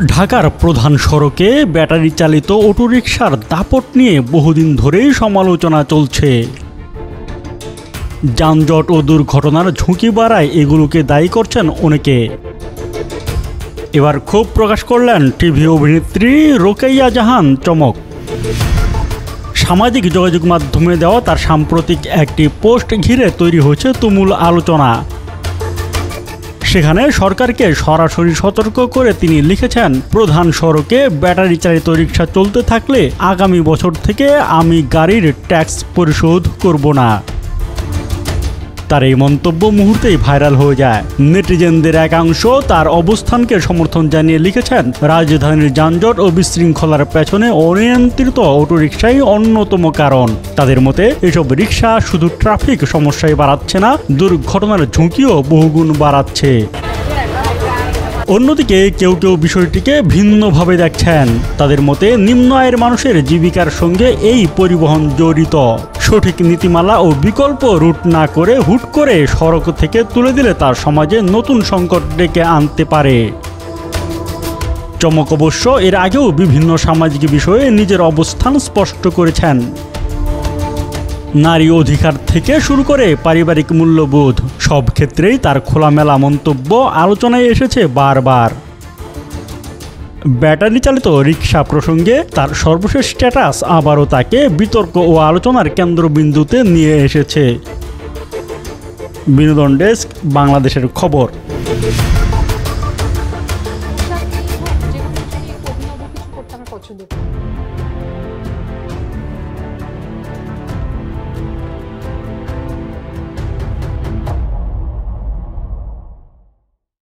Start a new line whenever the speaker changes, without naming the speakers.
ঢাকার প্রধান সড়কে ব্যাটারি চালিত অটোরিকশার দাপট নিয়ে বহুদিন ধরেই সমালোচনা চলছে। যানজট ও দুর্ঘটনার ঝুঁকি বাড়ায় এগুলোকে দায়ী করছেন অনেকে। এবার ক্ষোভ প্রকাশ করলেন টিভি অভিনেত্রী রোকেয়া জাহান চমক। সামাজিক যোগাযোগ মাধ্যমে দেওয়া তার সাম্প্রতিক একটি পোস্ট ঘিরে তৈরি হয়েছে তুমুল আলোচনা। সেখানে সরকারকে সরাসরি সতর্ক করে তিনি লিখেছেন, প্রধান সড়কে ব্যাটারি চালিত রিকশা চলতে থাকলে আগামী বছর থেকে আমি গাড়ির ট্যাক্স পরিশোধ করব না। তার এই মন্তব্য মুহূর্তেই ভাইরাল হয়ে যায়। নেটিজেনদের একাংশ তার অবস্থানকে সমর্থন জানিয়ে লিখেছেন, রাজধানীর যানজট ও বিশৃঙ্খলার পেছনে অনিয়ন্ত্রিত অটোরিকশাই অন্যতম কারণ। তাদের মতে এসব রিকশা শুধু ট্রাফিক সমস্যাই বাড়াচ্ছে না, দুর্ঘটনার ঝুঁকিও বহুগুণ বাড়াচ্ছে। অন্যদিকে কেউ কেউ বিষয়টিকে ভিন্নভাবে দেখছেন। তাদের মতে নিম্ন আয়ের মানুষের জীবিকার সঙ্গে এই পরিবহন জড়িত। সঠিক নীতিমালা ও বিকল্প রুট না করে হুট করে সড়ক থেকে তুলে দিলে তার সমাজে নতুন সংকট ডেকে আনতে পারে। চমক অবশ্য এর আগেও বিভিন্ন সামাজিক বিষয়ে নিজের অবস্থান স্পষ্ট করেছেন। নারী অধিকার থেকে শুরু করে পারিবারিক মূল্যবোধ, সব ক্ষেত্রেই তার খোলামেলা মন্তব্য আলোচনায় এসেছে বারবার। ব্যাটারি চালিত রিকশা প্রসঙ্গে তার সর্বশেষ স্ট্যাটাস আবারও তাকে বিতর্ক ও আলোচনার কেন্দ্রবিন্দুতে নিয়ে এসেছে। বিনোদন ডেস্ক, বাংলাদেশের খবর।
পছন্দ